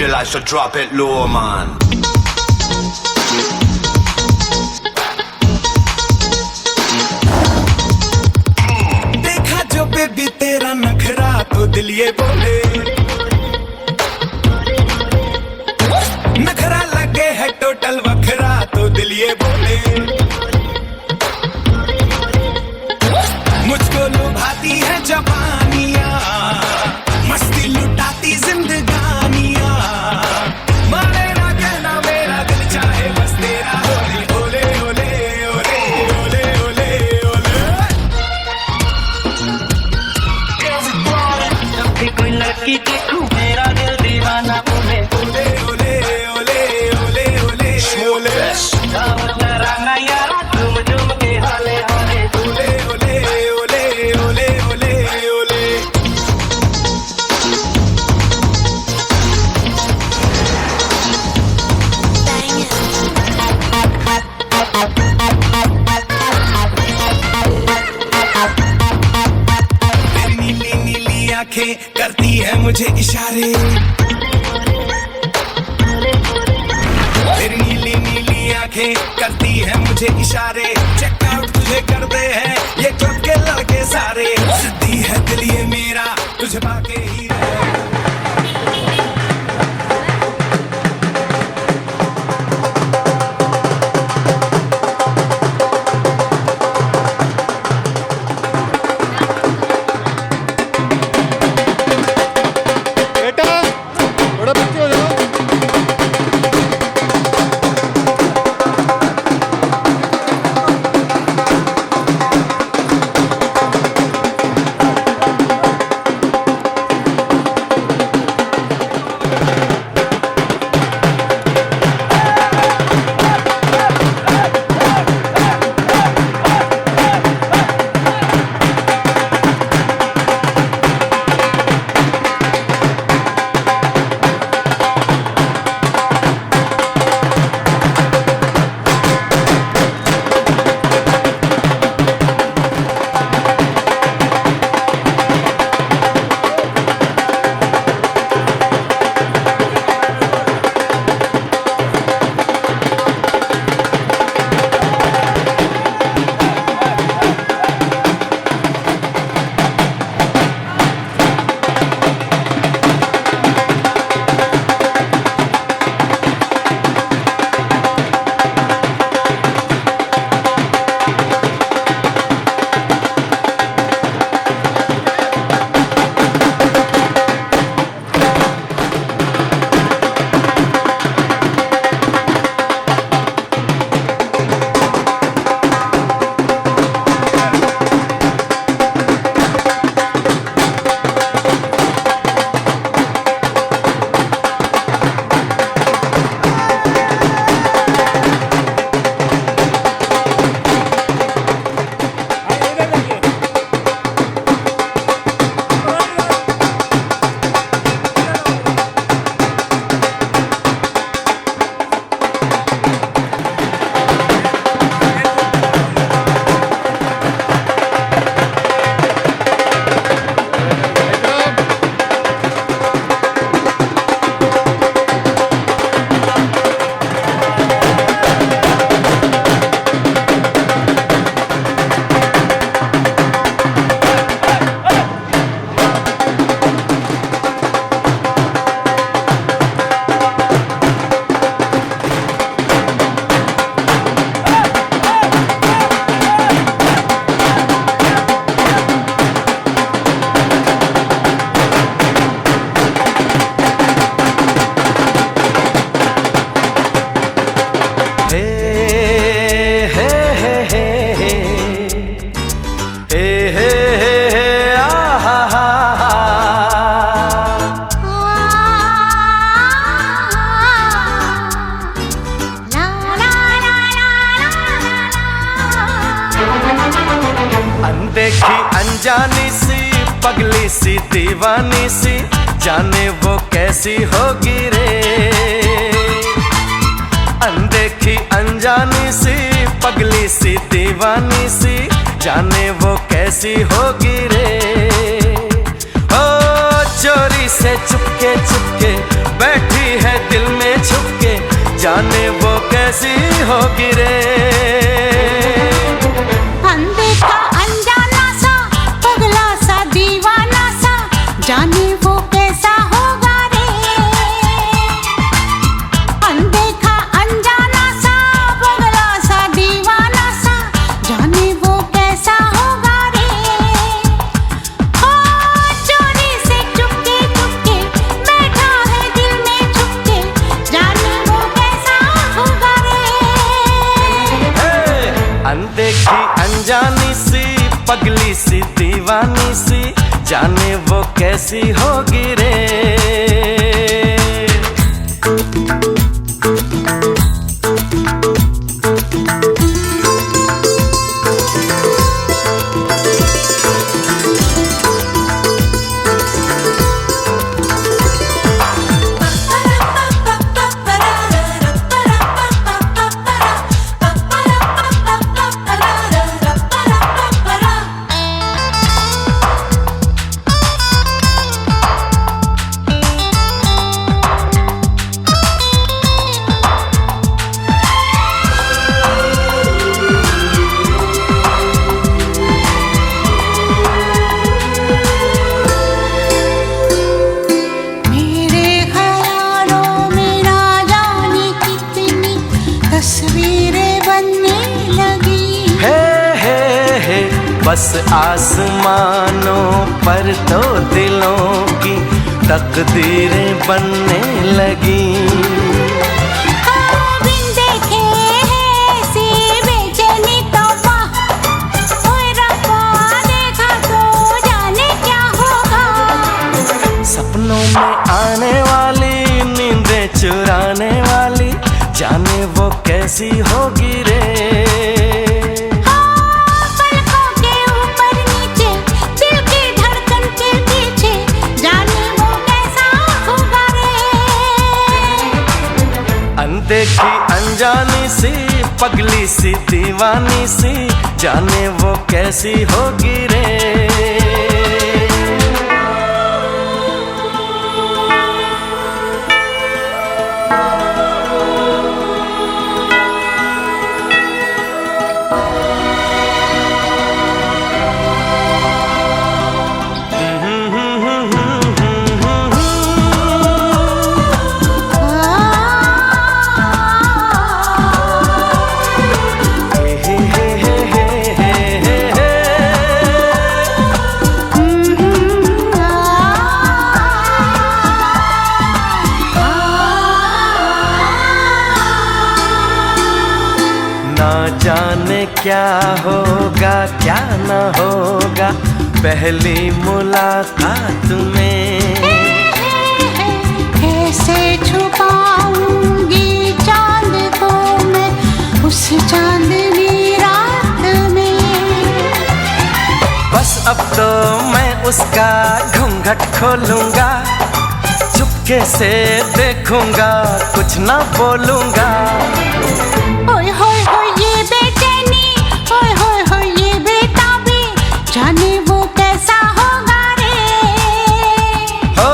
you like, so drop it low, man. देखा जो baby तेरा नखरा तो दिल ये बोले, नखरा लगे है टोटल वखरा तो दिल ये बोले, मुझको लुभाती है जवानियां, मस्ती लुटाती जिंदगानियां, माने ना कहना मेरा दिल चाहे बस तेरा होली, ओले ओले ओले ओले ओले ओले। जब भी कोई लड़की देखूं मेरा दिल दीवाना बोले, ओले ओले ओले ओले ओले ओले। राना यारा झूम झूम के हाले हाले, ओले ओले ओले ओले ओले ओले। तेरी नीली नीली आंखें करती है मुझे इशारे, तेरी नीली नीली आंखें करती है मुझे इशारे, चेकआउट तुझे कर दे हैं ये क्लब के लड़के सारे, जिद्दी है दिल ये मेरा तुझे पाके ही रहे। बेटा थोड़ा पीछे हो जाओ। देखी अनजानी सी पगली सी दीवानी सी, जाने वो कैसी होगी रे। अनदेखी अनजानी सी पगली सी दीवानी सी, जाने वो कैसी होगी रे। ओ चोरी से चुपके चुपके बैठी हो गिरे। अनदेखा अनजाना सा, पगला सा, दीवाना सा, जाने वो कैसा होगा रे। अनदेखा अनजाना सा, पगला सा, दीवाना सा, जाने वो कैसा होगा रे। ओ चोरी से चुपके चुपके बैठा है दिल में छुपके, जाने वो कैसा होगा रे। अनदेखी अनजानी सी, पगली सी, दीवानी सी, जाने वो कैसी होगी रे। मेरे ख्यालों में ना जाने कितनी तस्वीरें बनने लगी। हे बस आसमानों पर तो दिलों की तकदीरें बनने लगी। बिन देखे ऐसी बेचैनी तौबा, ओए रब्बा देखा तो जाने क्या होगा। सपनों में आने वाली, नींदें चुराने वाली, जाने वो कैसी होगी रे। पलकों के ऊपर नीचे, दिल की धड़कन के पीछे, जाने वो कैसा होगा रे। अनदेखी अनजानी सी, पगली सी, दीवानी सी, जाने वो कैसी होगी रे। ना जाने क्या होगा क्या न होगा पहली मुलाकात में। कैसे छुपाऊंगी चांद को मैं उस चांदनी रात में। बस अब तो मैं उसका घूंघट खोलूंगा, चुपके से देखूंगा, कुछ ना बोलूंगा। ओए होए होए ये बेचैनी, ओए होए होए ये बेताबी, जाने वो कैसा होगा रे। हो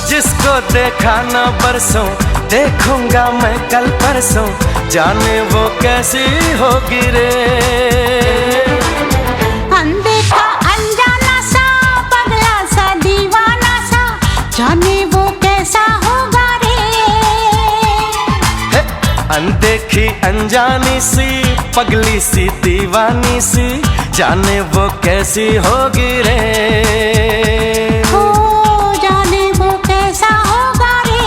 जिसको देखा न बरसों, देखूंगा मैं कल परसों, जाने वो कैसी होगी रे। अनदेखा अनजाना सा, पगला सा, दीवाना सा, जाने वो कैसा होगा रे। अनदेखी अनजानी सी, पगली सी, दीवानी सी, जाने वो कैसी होगी रे। ओ जाने वो कैसा होगा रे।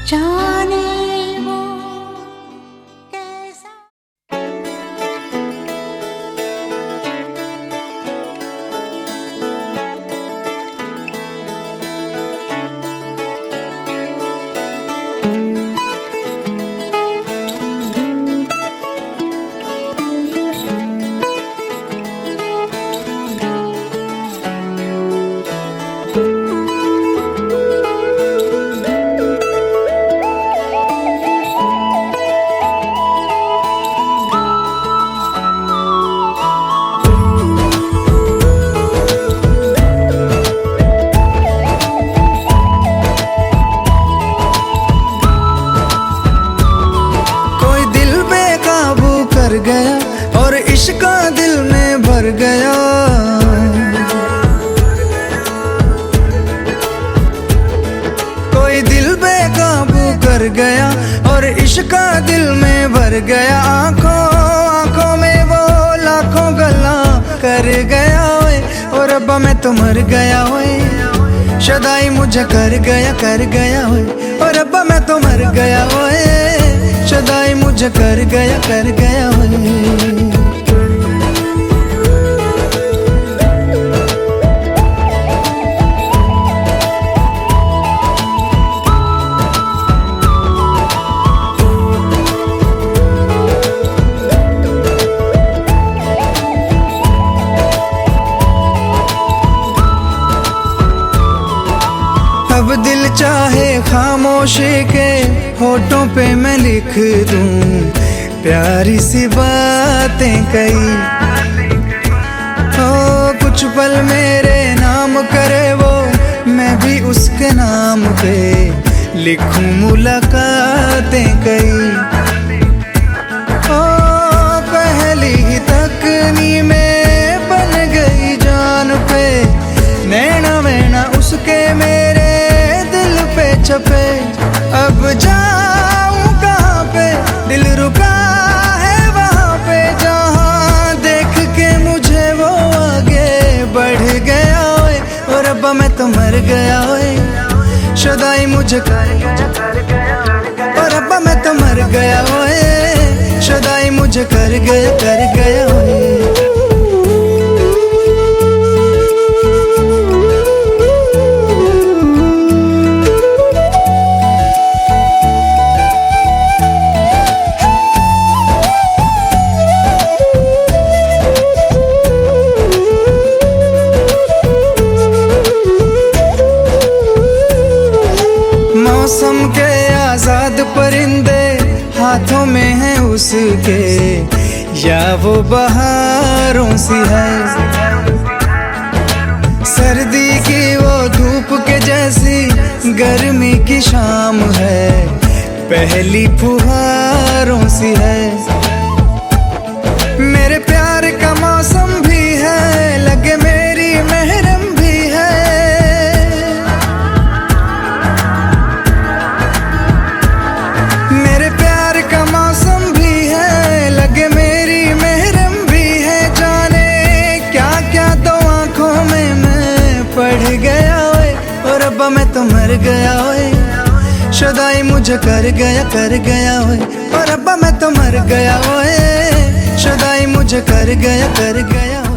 जाने वो इश्का दिल में भर गया। कोई दिल बेकाबू कर गया और इश्का दिल में भर गया। आंखों आंखों में वो लाखों गल्ला कर गया ओए, और रब्बा मैं तो मर गया ओए। शदाई मुझे कर गया ओए, और रब्बा मैं तो मर गया ओए। शदाई मुझे कर गया ओए। अब दिल चाहे खामोशी के होठों पे मैं लिख दूं प्यारी सी बातें कई। ओ कुछ पल मेरे नाम करे वो, मैं भी उसके नाम पे लिखूं मुलाकातें कई। ओ पहली ही तकनी में बन गई जान पे, नैना वैना उसके मेरे दिल पे छपे। अब जाऊं कहाँ पे, दिल रुका है वहाँ पे, जहाँ देख के मुझे वो आगे बढ़ गया ओए, और रब्बा मैं तो मर गया ओए। शदाई मुझे कर गया, और रब्बा मैं तो मर गया ओए। शदाई मुझे कर गया ओए। मौसम के आजाद परिंदे हाथों में हैं उसके, या वो बहारों सी है। सर्दी की वो धूप के जैसी गर्मी की शाम है, पहली फुहारों सी है। मेरे प्यार का मौसम भी है, लगे मेरी महरम भी है। मेरे प्यार का मौसम भी है, लगे मेरी महरम भी है। जाने क्या क्या दो आंखों में मैं पढ़ गया ओए, और रब्बा मैं तो मर गया ओए। शदाई मुझे कर गया ओए, और रब्बा मैं तो मर गया ओए। शदाई मुझे कर गया ओए।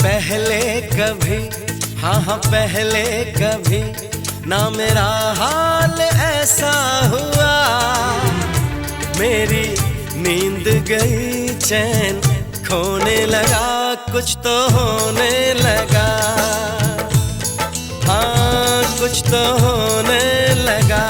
पहले कभी, हाँ पहले कभी ना मेरा हाल ऐसा हुआ। मेरी नींद गई, चैन खोने लगा, कुछ तो होने लगा। हाँ कुछ तो होने लगा।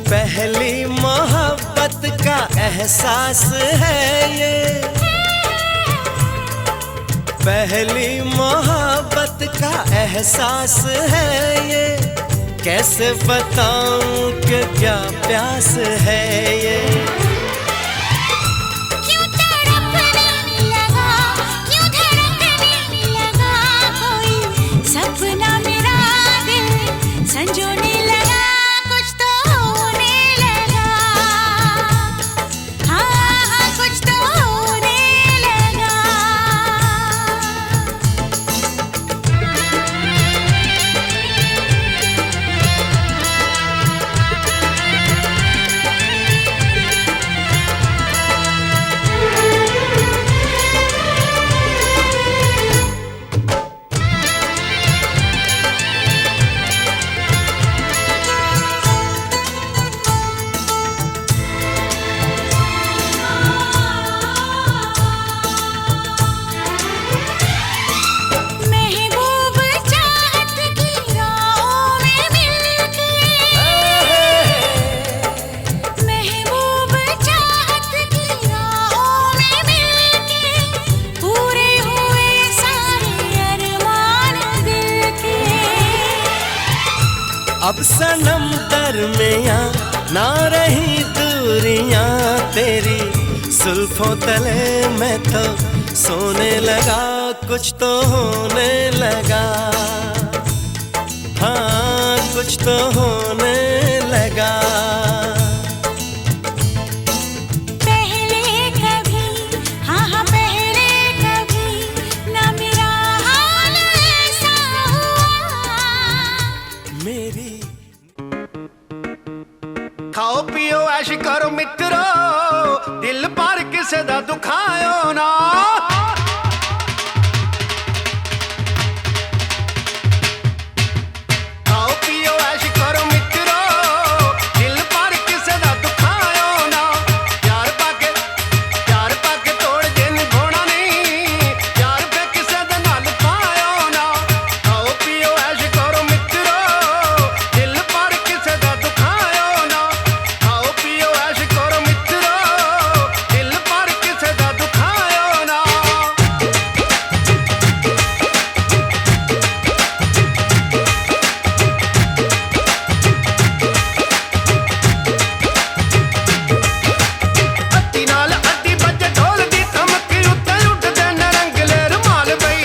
पहली मोहब्बत का एहसास है ये, पहली मोहब्बत का एहसास है ये, कैसे बताऊं कि क्या प्यास है ये। क्यों तड़पने लगा, क्यों धड़कने लगा, कोई सपना मेरा दिल संजोने लगा, कुछ तो होने लगा, हाँ कुछ तो होने लगा। महबूब चाहत की राहों में मिलके, महबूब चाहत की राहों में मिलके, पूरे हुए सारे अरमान दिल के। अब सनम दरमियां ना रही दूरियां तेरी, जुल्फों तले मैं तो सोने लगा, कुछ तो होने लगा, हाँ कुछ तो होने लगा। पहले कभी, हाँ हाँ पहले कभी ना मेरा हाल ऐसा हुआ। मेरी खाओ पियो ऐश करो मित्रो, दिल पर किसे दा दुखायो ना। खाओ पियो ऐश करो मित्रो, दिल पर किसे दा दुखायो ना। प्यार पाके तोड़ के निभाना नहीं, प्यार पे किसे दे नाल पायो ना। खाओ पियो ऐश करो मित्रो, दिल पर किसे दा दुखायो ना। खाओ पियो ऐश करो मित्रो, दिल पर किसे दा दुखायो ना। ਅੱਤੀ ਨਾਲ ਅੱਡੀ ਵੱਜ ਢੋਲ ਦੀ ਥਮਕੀ ਉੱਤੇ ਉੱਡਦੇ ਨੇ ਰੰਗਲੇ ਰੁਮਾਲ ਬਈ।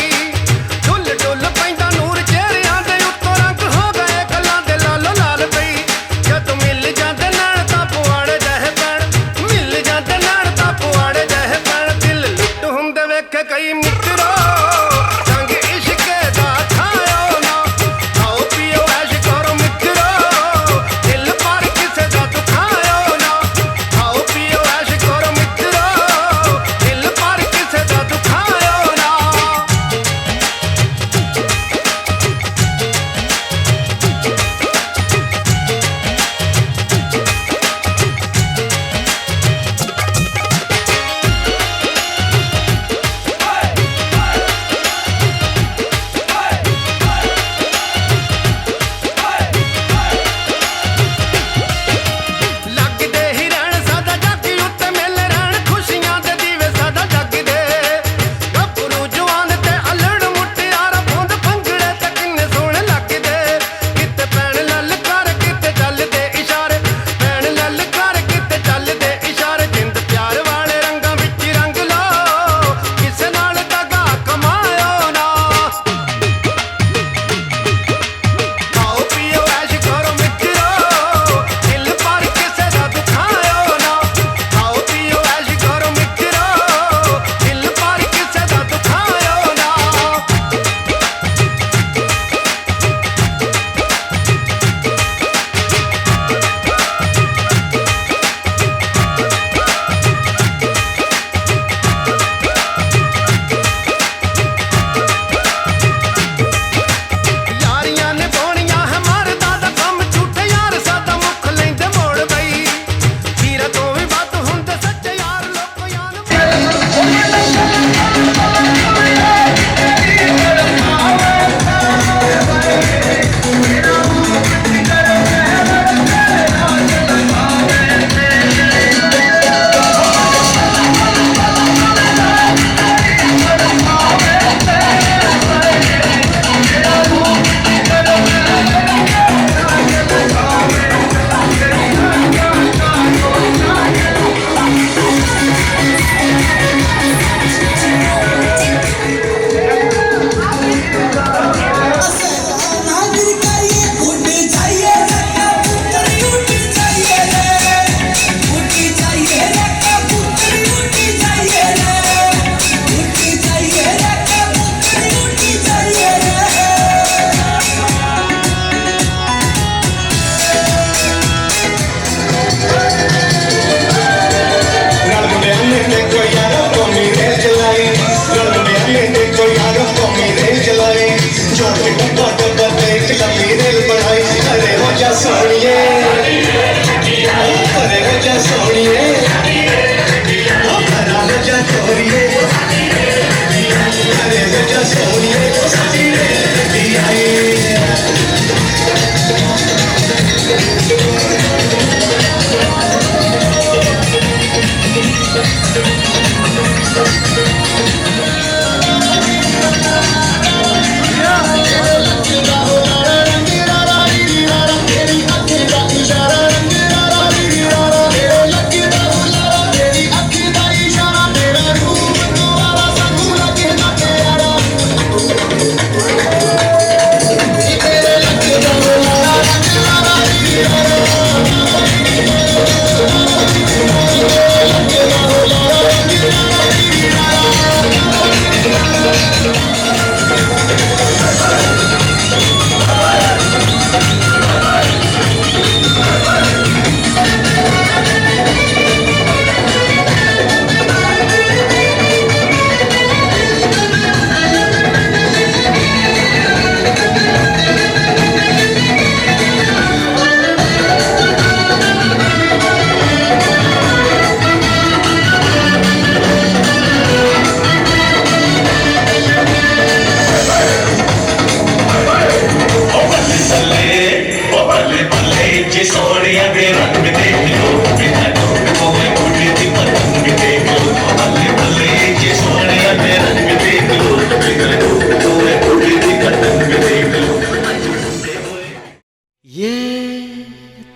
ਢੁੱਲ ਢੁੱਲ ਪੈਂਦਾ ਨੂਰ ਚਿਹਰਿਆਂ ਦੇ ਉੱਤੋਂ, ਰੰਗ ਹੋ ਗਏ ਗੱਲਾਂ ਦੇ ਲਾਲੋ ਲਾਲ ਬਈ। ਜਦ ਮਿਲ ਜਾਂਦੇ ਨੈਣ ਤਾਂ ਪੁਆੜੇ ਜਿਹੇ ਪੈਣ, ਮਿਲ ਜਾਂਦੇ ਨੈਣ ਤਾਂ ਪੁਆੜੇ ਜਿਹੇ ਪੈਣ। ਦਿਲ ਲੁੱਟ ਹੁੰਦੇ ਵੇਖੇ ਕਈ ਮਿੱਤਰੋ, ਰੰਗ ਇਸ਼ਕੇ ਦਾ ਖਾਇਓ ਨਾ। ਖਾਓ ਪੀਓ ਐਸ਼ ਕਰੋ ਮਿੱਤਰੋ, ਦਿਲ ਪਰ ਕਿਸੇ ਦਾ ਦੁਖਾਇਓ ਨਾ। ਖਾਓ ਪੀਓ ਐਸ਼ ਕਰੋ ਮਿੱਤਰੋ, ਦਿਲ ਪਰ ਕਿਸੇ ਦਾ ਦੁਖਾਇਓ ਨਾ।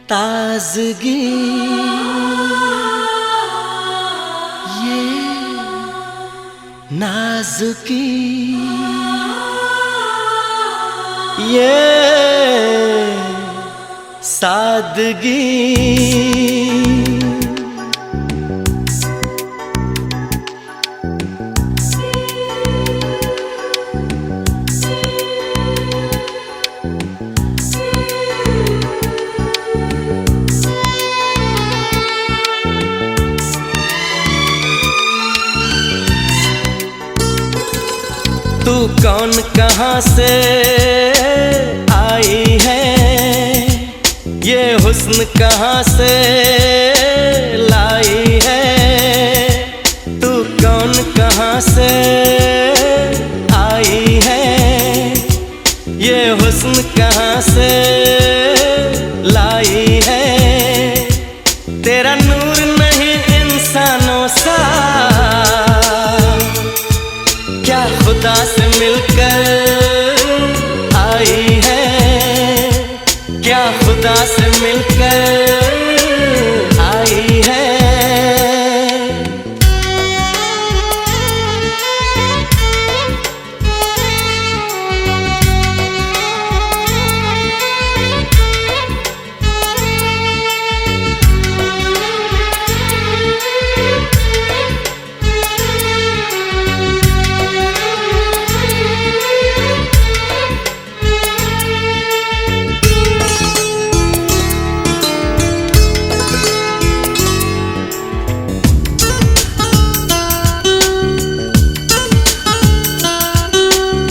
ताजगी ये नाजुकी ये सादगी तू कौन कहाँ से आई है, ये हुस्न कहाँ से लाई है। तू कौन कहाँ से आई है, ये हुस्न कहाँ से लाई है। तेरा नूर नहीं इंसानों सा, क्या खुदा से मिलकर आई है, क्या खुदा से मिलकर आई है।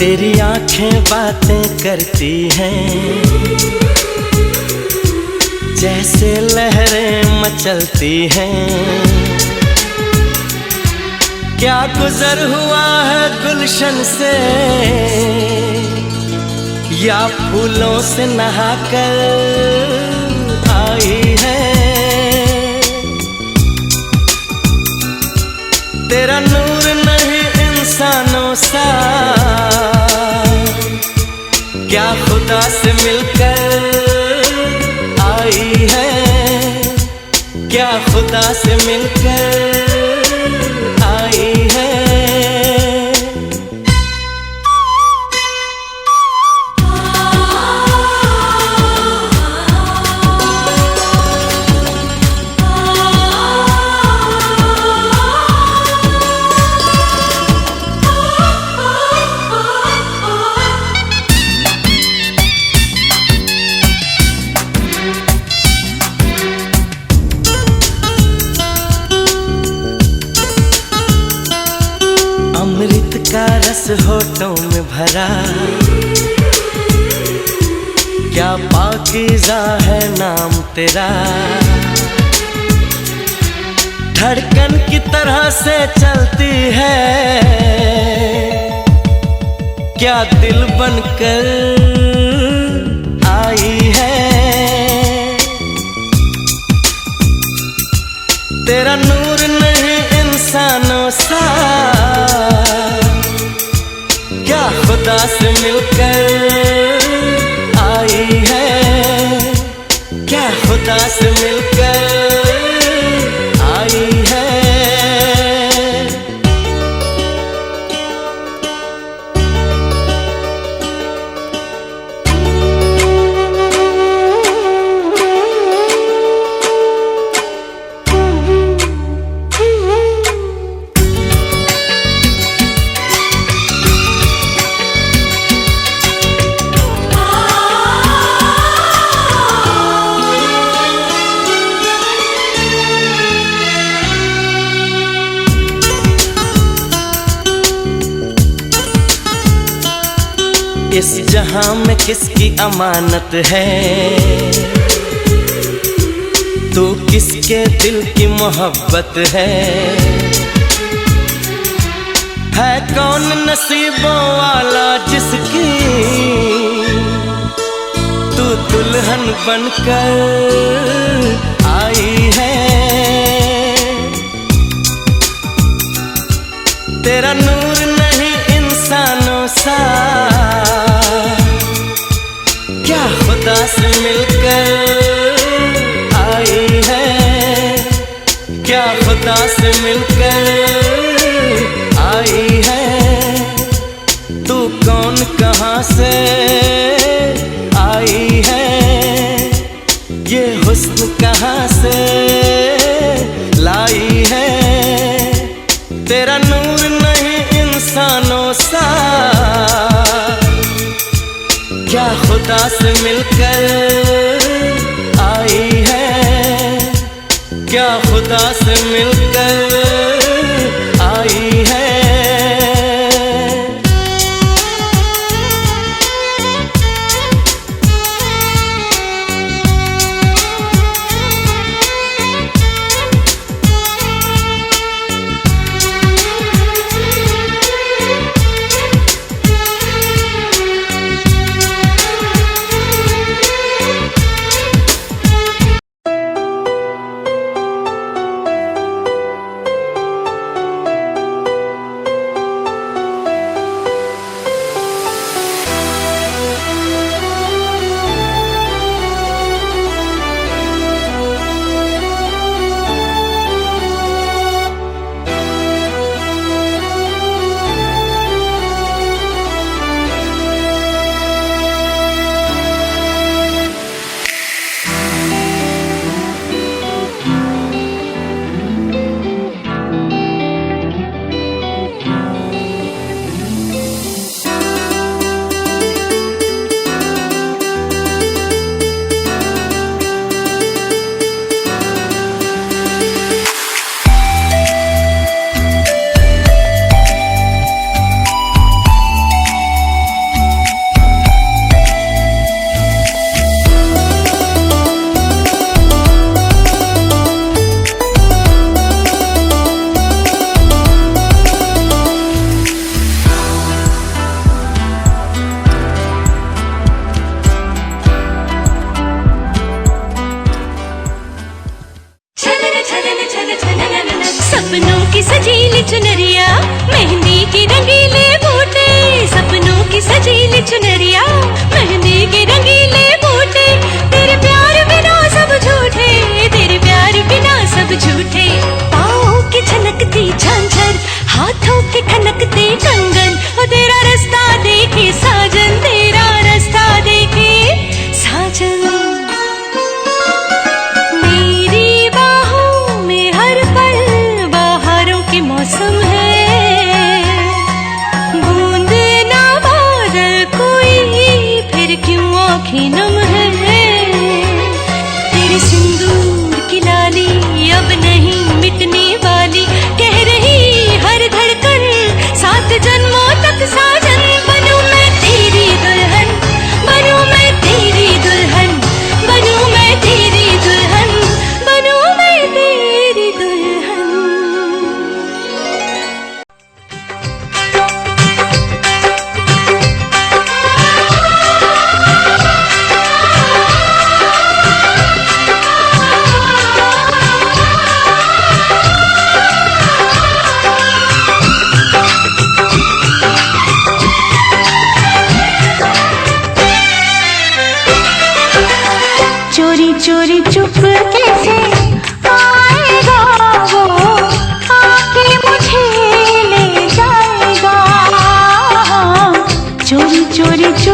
तेरी आंखें बातें करती हैं, जैसे लहरें मचलती हैं। क्या गुजर हुआ है गुलशन से, या फूलों से नहाकर आई है। तेरा नूर नहीं इंसानों सा, क्या खुदा से मिलकर आई है, क्या खुदा से मिलकर आई है। अमृत का रस होठों में भरा, क्या पाकीज़ा है नाम तेरा। धड़कन की तरह से चलती है, क्या दिल बनकर आई है, तेरा नूर नहीं इंसानों सा, क्या खुदा से मिलकर आई है, क्या खुदा से मिलकर आई है। इस जहां में किसकी अमानत है, तू किसके दिल की मोहब्बत है कौन नसीबों वाला जिसकी तू दुल्हन बनकर आई है। तेरा नूर नहीं इंसानों सा, क्या खुदा से मिलकर आई है, क्या खुदा से मिलकर आई है। तू कौन कहाँ से आई है, ये हुस्न कहाँ से लाई है। तेरा नूर नहीं इंसानों सा, क्या खुदा से मिलकर आई है, क्या खुदा से मिलकर आई है। सपनों की सजीली चुनरिया, मेहंदी की रंगीले बूटे, सपनों की सजीली चुनरिया, मेहंदी के रंगीले बूटे। तेरे प्यार बिना सब झूठे, तेरे प्यार बिना सब झूठे। पाँव की छनकती झांझर, हाथों के खनकते कंगन, और तेरा रास्ता देखे साजन, तेरा रास्ता देखे साजन। मौसम है, बूंद ना बादल कोई, फिर क्यों आँखें नम है। तेरी सिंदूर की लाली अब नहीं मिटने वाली, कह रही हर धड़कन 7 जन्मों तक साजन। बनूं मैं तेरी दुल्हन, बनूं मैं तेरी दुल्हन, बनूं मैं तेरी दुल्हन, बनूं मैं तेरी दुल्हन।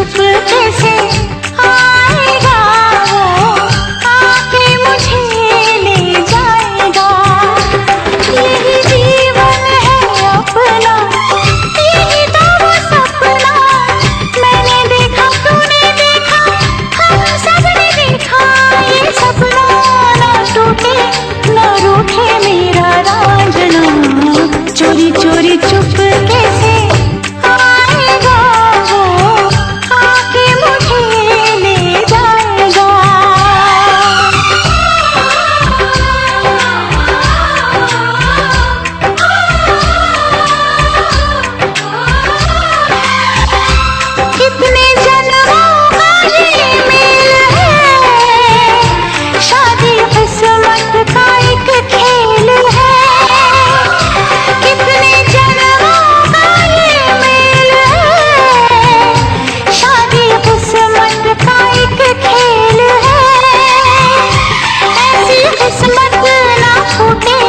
चुपके से आएगा वो, आके मुझे ले जाएगा। यही जीवन है अपना, यही तो वो सपना। मैंने देखा, तूने देखा, हम सब ने देखा। ये सपना ना टूटे ना रूठे मेरा रांझना, चोरी चोरी चुपके से आएगा वो, आके मुझे ले जाएगा। कितने जन्मों का ये मेल है, शादी किस्मत का एक खेल है। कितने जन्मों का ये मेल है, शादी किस्मत का एक खेल है। ऐसी किस्मत ना फूटे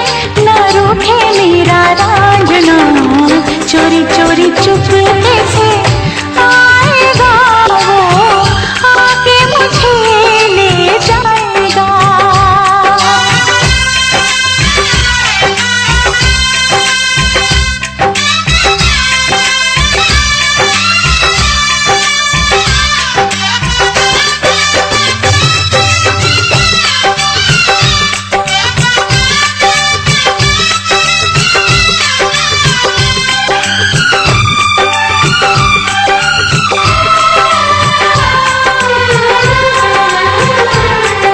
ना रूठे मेरा रांझना, चोरी चोरी चुपके से आएगा वो, आके मुझे ले जाएगा।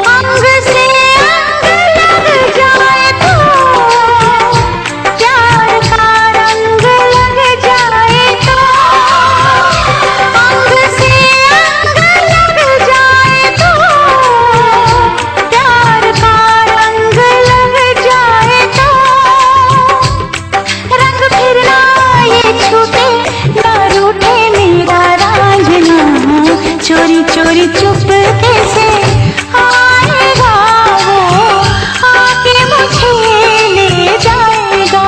अंग से अंग लग जाए तो, प्यार का रंग लग जाए तो। अंग से अंग लग जाए तो, प्यार का रंग लग जाए तो। रंग फिर ना ये छूटे ना रूठे मेरा रांझना, चोरी चोरी चुपके से आएगा वो, आके मुझे ले जाएगा।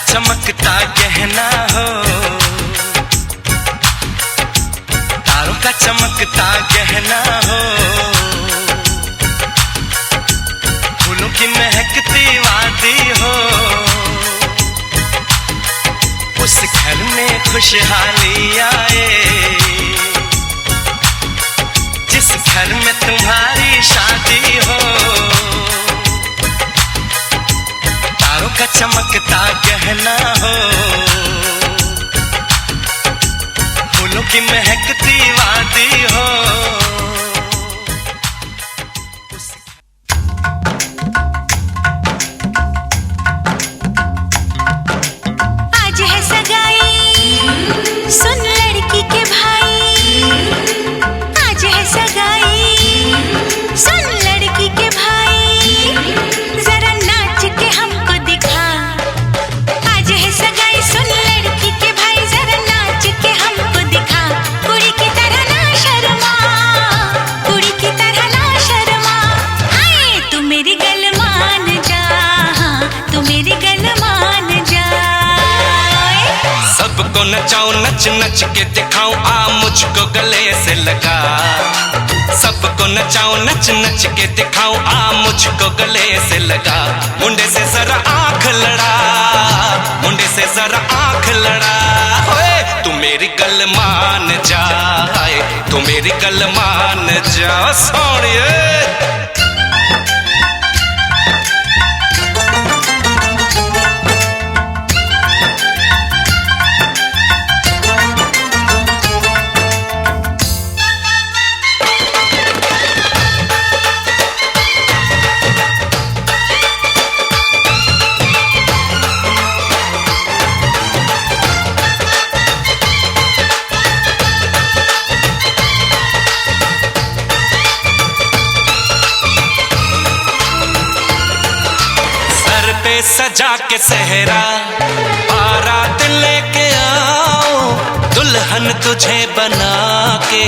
चमकता गहना हो, तारों का चमकता गहना हो। फूलों की महकती वादी हो, उस घर में खुशहाली आए जिस घर में तुम्हारी शादी हो। तारों का चमकता गहना हो, फूलों की महकती वादी हो। आज है सगाई, सबको नचाऊं नच नच के दिखाऊं आ मुझको गले से लगा सबको नचाऊं नच नच के दिखाऊं आ मुझको गले से लगा मुंडे से जरा आंख लड़ा मुंडे से जरा आंख लड़ा ओए तू मेरी गल मान जा तू मेरी गल मान जा सोनिए सजा के सहरा बारात लेके आओ दुल्हन तुझे बना के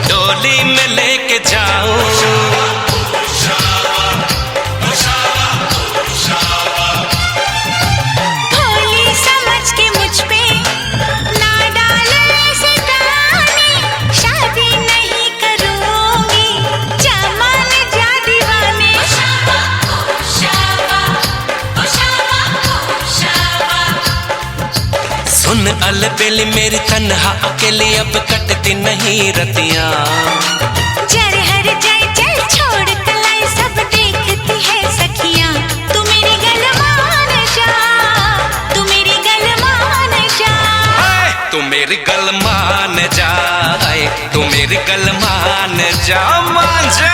डोली में लेके जाओ भोली समझ के मुझ पे ना डाले ऐसे ताने शादी नहीं करूंगी जमान जा दीवाने सुन अलबेली मेरी तन्हा अकेली अब कटती नहीं रतियां जर हर जाए चल छोड़ कलाई सब देखती है सखियां तू मेरी गल मान जा तू मेरी गल मान जा तू मेरी गल मान जा तू मेरी गल मान जा मान जा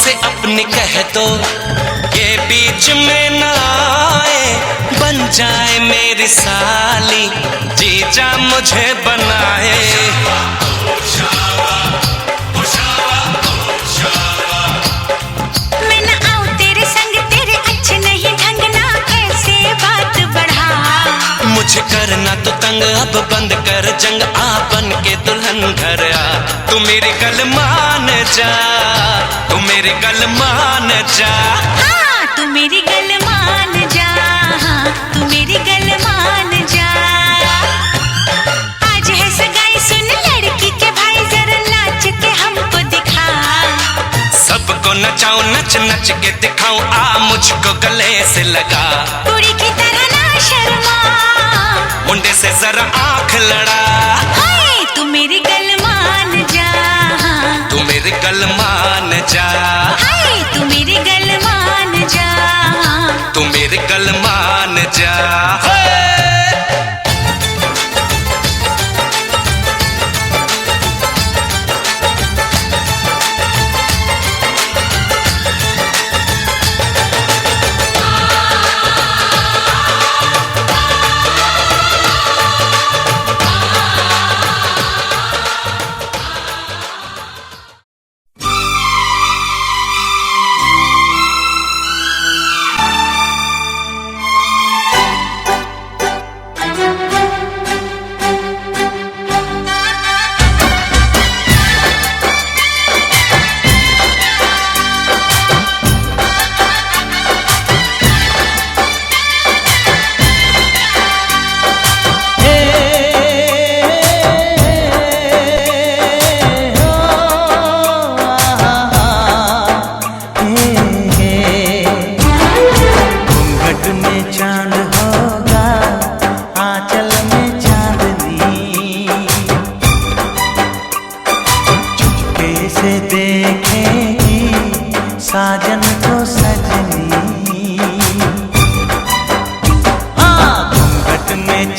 से अपने कह दो ये बीच में ना आए बन जाए मेरी साली जीजा मुझे बनाए मैं ना आऊं तेरे संग तेरे अच्छे नहीं ढंग ना ऐसे बात बढ़ा मुझे करना तो तंग अब बंद कर जंग आ बन के दुल्हन घर आ तू मेरी गल मान जा तू मेरी गल मान जा हाँ तू मेरी गल मान जा हाँ तू मेरी गल मान जा आज है सगाई सुन लड़की के भाई जरा नाच के हमको दिखा सबको नचाऊं नच नच के दिखाऊं आ मुझको गले से लगा कुड़ी की तरह ना शर्मा मुंडे से जरा आंख लड़ा हाय तू मेरी गल मान जा तू मेरी गल मान जा हाय तू मेरी गल मान जा तू मेरी गल मान जा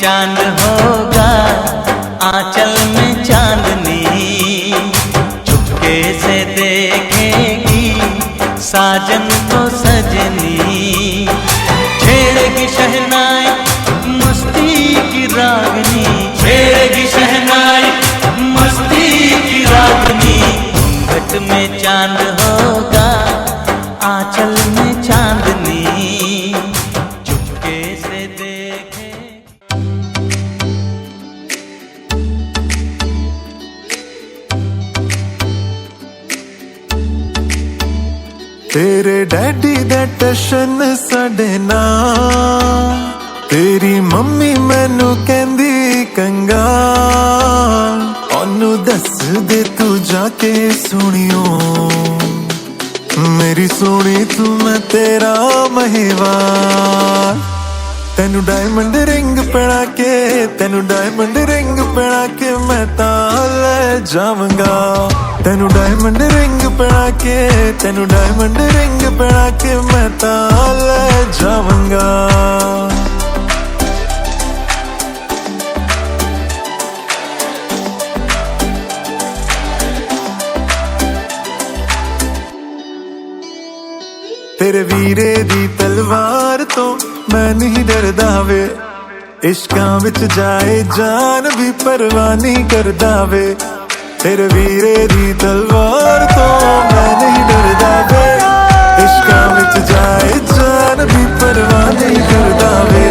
चांद होगा, आंचल में चांदनी, चुपके से देखेगी साजन को सजनी, छेड़ेगी शहनाई मस्ती की रागनी, छेड़ेगी शहनाई मस्ती की रागनी। घूंघट में चांद होगा, आंचल में चांदनी, चुपके से देखे। तेरे डैडी दा टशन साडे नाल, तेरी मम्मी मैनू कहंदी कंगाल, ओनू दस दे तू जाके सुनियो मेरी सोनी तू मैं तेरा महिवाल। तेनू डायमंड रिंग पहना के, तेनू डायमंड रिंग पहना के मैं तां ले जावांगा, तेनू डायमंड रिंग पहना के, तेनू डायमंड रिंग पहना के मैं तां ले जावांगा। तेरे वीरे दी तलवार तो मैं नहीं डरदा वे, इश्कां विच जाए जान भी परवाह नहीं करदा वे। तेरे वीरे दी तलवार तो मैं नहीं डरदा वे, इश्कां विच जाए जान भी परवाह नहीं करदा वे।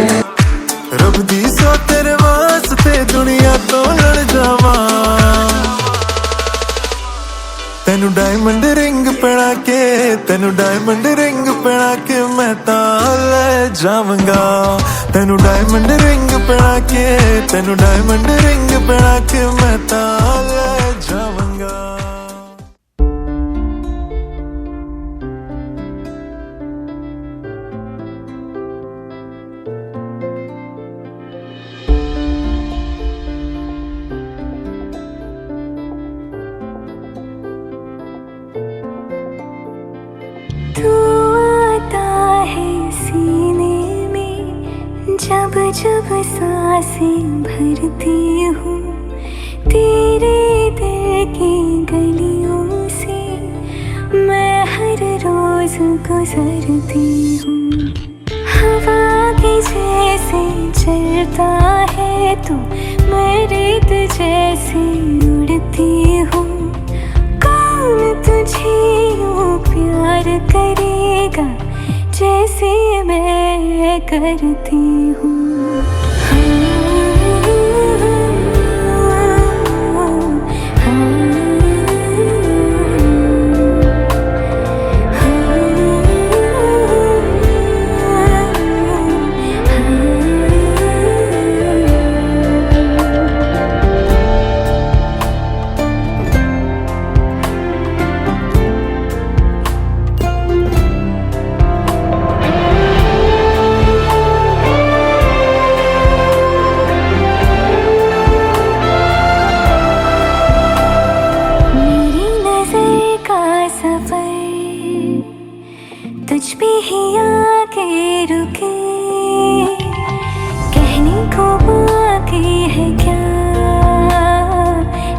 रब दी सौ तेरे वास्ते दुनिया तो लड़ जावां, तेनू डायमंड रिंग पहना के, तेनू डायमंड रिंग पहना के मैं तां ले जावांगा, तेनू डायमंड रिंग पहना के, तेनू डायमंड रिंग पहना के मैं तां ले जावांगा। जब सांसें भरती हूँ तेरे दिल की गलियों से, मैं हर रोज गुजरती हूँ। हवा के जैसे चलता है तू, मैं रेत जैसे उड़ती हूँ। कौन तुझे यूँ प्यार करेगा जैसे मैं करती हूँ। तुझ पे ही आके रुके, कहने को बाकी है क्या,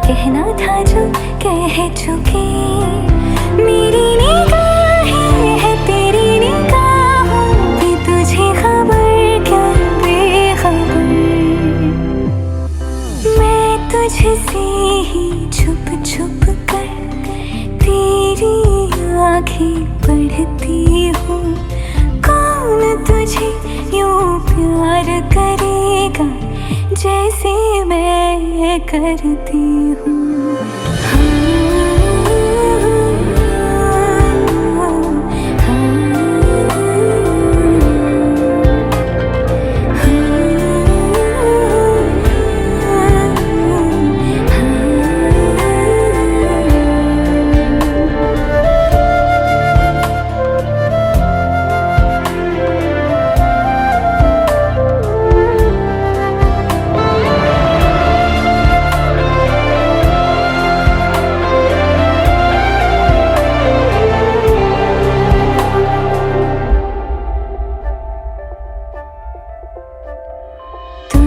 कहना था जो कह चुके। मेरी निगाहें है तेरी निगाहों पे, तुझे खबर क्या बेखबर। मैं तुझसे ही छुप छुप कर तेरी आँखें पढ़ती हूँ। कौन तुझे यूँ प्यार करेगा जैसे मैं करती हूँ।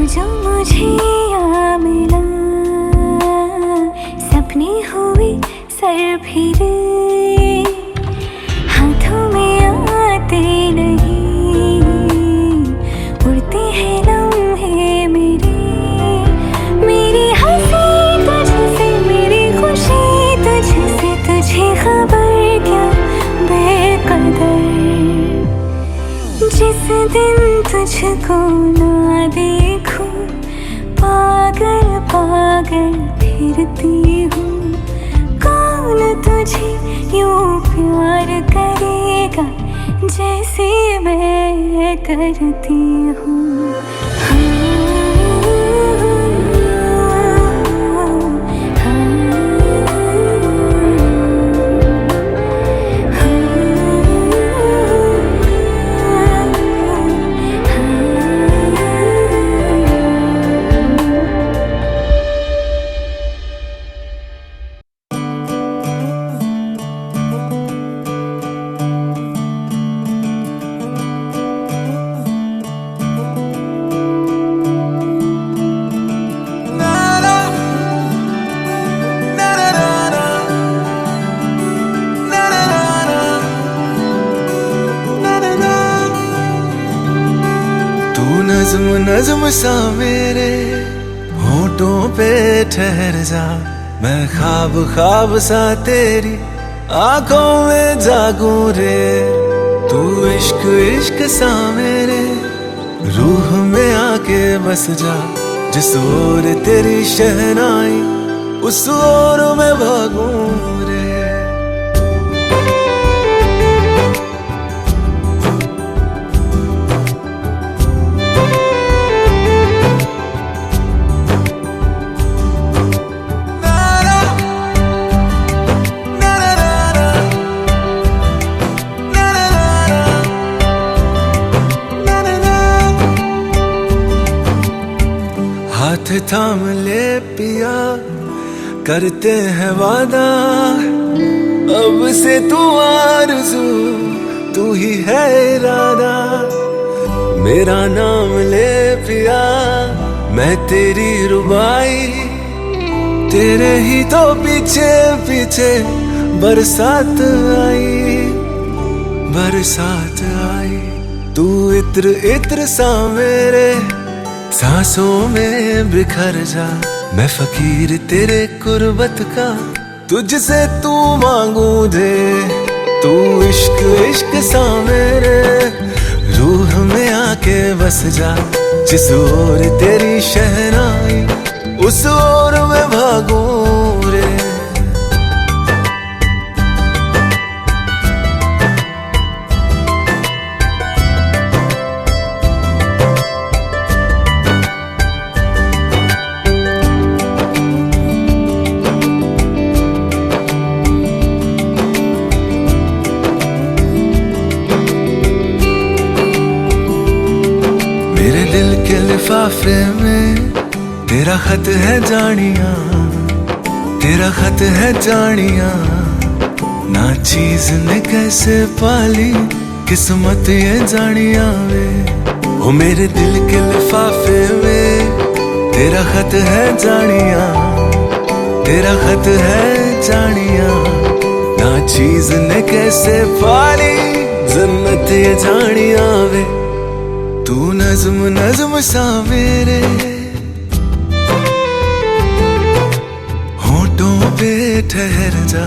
जो मुझे आ मिला, सपने हुए सर फिरे, हाथों में आते नहीं, उड़ते हैं लम्हे मेरे। मेरी हंसी तुझसे, मेरी खुशी तुझसे, तुझे खबर क्या बेकदर। जिस दिन तुझको ना देखूं, पागल पागल फिरती हूँ। कौन तुझे यूं प्यार करेगा जैसे मैं करती हूँ। नज़्म नज़्म सा मेरे होठों पे ठहर जा, मैं ख्वाब ख्वाब सा तेरी आंखों में जागूं रे। तू इश्क इश्क सा मेरे रूह में आके बस जा, जिस ओर तेरी शहनाई उस ओर मैं भागूं रे। हाथ थाम ले पिया, करते हैं वादा, अब से तू आरज़ू, तू ही है इरादा। मेरा नाम ले पिया, मैं तेरी रुबाई, तेरे ही तो पीछे पीछे बरसात आई, बरसात आई। तू इत्र इत्र सा मेरे सांसों में बिखर जा, मैं फकीर तेरे कुर्बत का, तुझसे तू मांगू दे। तू इश्क इश्क सा मेरे रूह में आके बस जा, जिस ओर तेरी शहनाई उस ओर मैं भागूं रे। लिफाफे में तेरा खत है जानिया, तेरा खत है जानिया। ना चीज ने कैसे पाली किस्मत ये जानिया वे। ओ मेरे दिल के लिफाफे में तेरा खत है जानिया, तेरा खत है जानिया। ना चीज ने कैसे पाली जन्नत ये जानिया वे। तू नज़्म नज़्म सा मेरे होठों पे ठहर जा,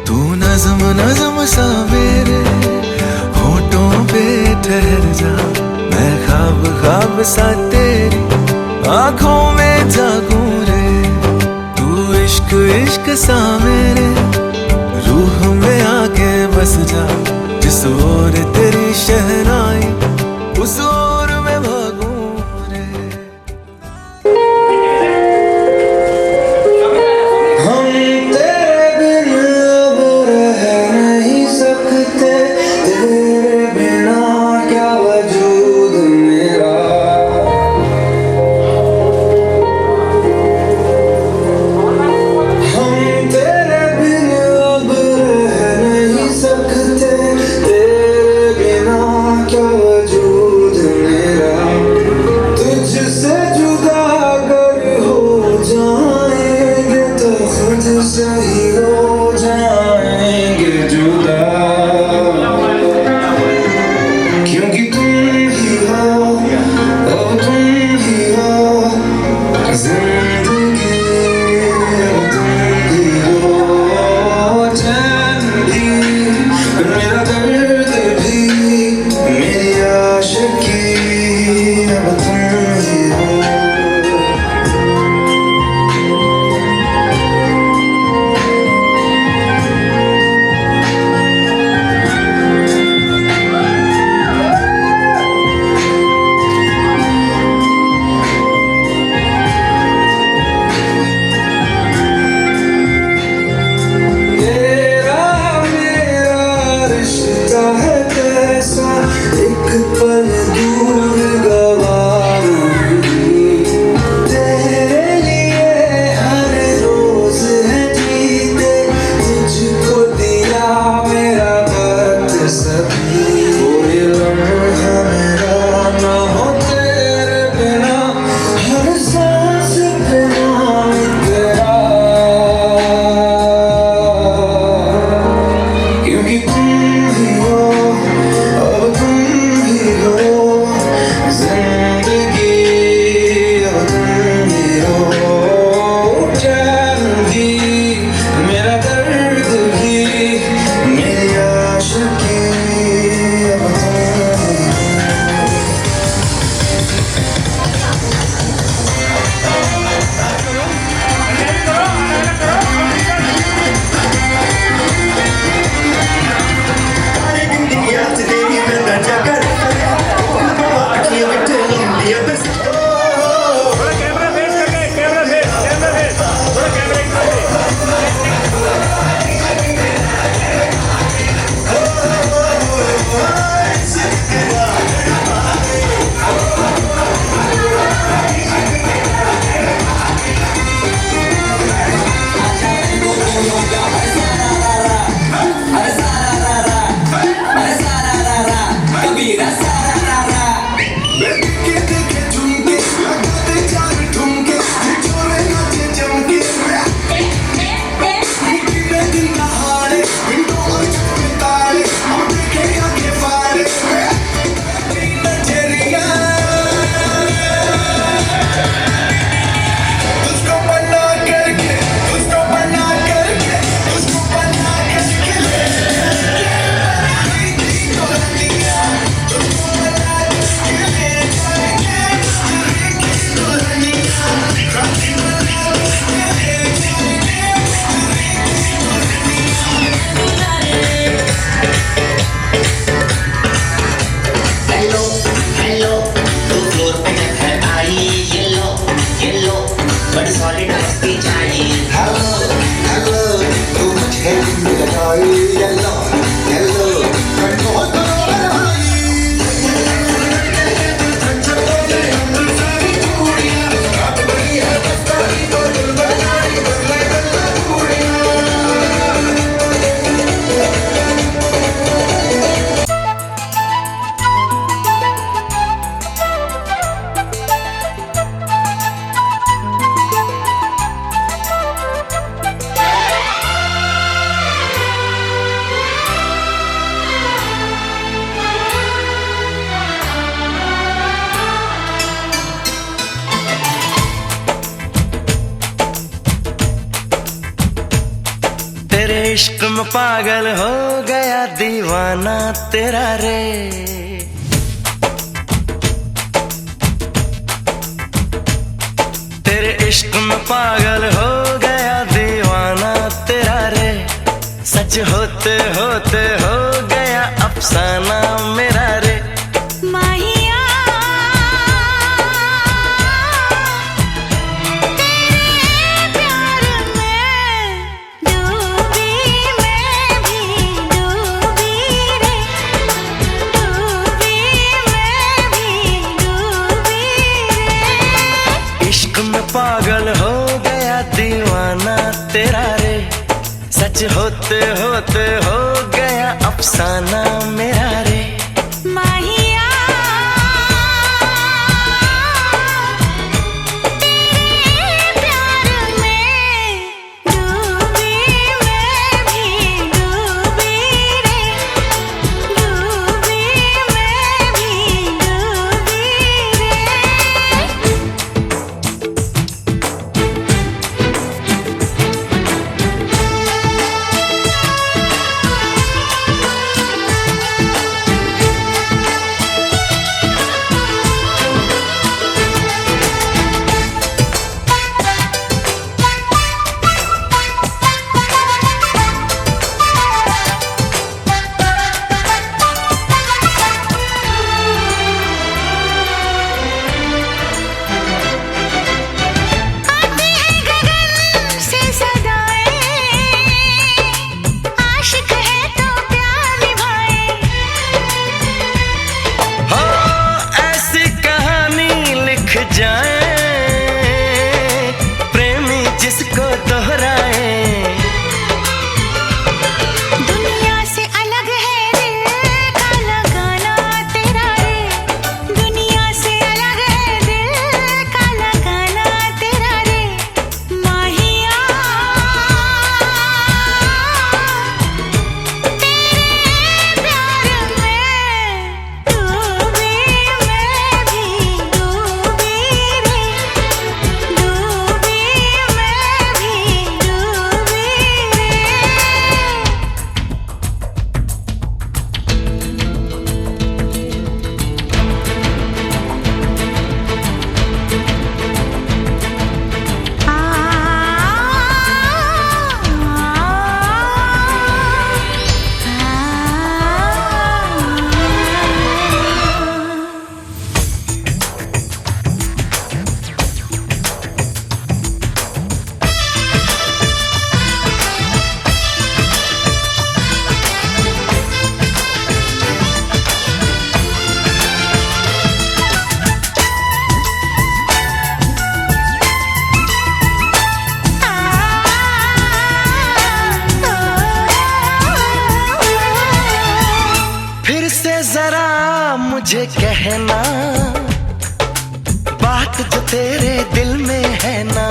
तू नज़्म नज़्म सा मेरे होठों पे ठहर जा। मैं ख्वाब ख्वाब सा तेरी आंखों में जागूं रे। तू इश्क इश्क सा मेरे रूह में आके बस जा, जिस ओर तेरी शहनाई उस ओर मैं भागूं रे। हम तेरे बिन अब रह नहीं सकते, तेरे बिना क्या वजूद मेरा। हम तेरे बिन अब रह नहीं सकते, क्या वजूद पल दूर गवाऊंगी तेरे लिए हर रोज है जीते तुझको दिया मेरा वक्त सभी कोई लम्हा मेरा ना हो तेरे बिना हर सांस पे नाम तेरा क्योंकि तुम ही हो अब तुम ही हो जिंदगी अब तुम ही हो चैन भी मेरा दर्द भी मेरी आशिकी अब तुम ही हो हेलो तू फ्लोर पे है आई येलो बड़ी सॉलिड मस्ती चाहिए हेलो तू मुझे लगाई येलो येलो बहुत तेरे इश्क में पागल हो गया दीवाना तेरा रे तेरे इश्क में पागल हो गया दीवाना तेरा रे सच होते होते हो गया अफसाना मेरा रे माहिया तेरे प्यार में डूबी मैं भी डूबी रे डूबी मैं भी डूबी रे इश्क में पागल हो गया दीवाना तेरा रे सच होते होते हो गया अफसाना मेरा रे माहिया तेरे प्यार में डूबी मैं भी डूबी रे डूबी मैं भी डूबी रे से जरा मुझे कहना, बात जो तेरे दिल में है ना।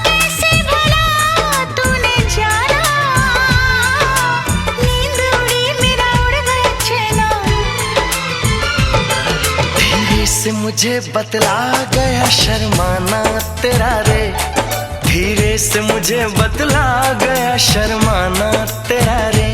कैसे भला तूने जाना, नींद उड़ी मेरा उड़ गया चैना। धीरे से मुझे बतला गया शर्माना तेरा रे, धीरे से मुझे बतला गया शर्माना तेरा रे।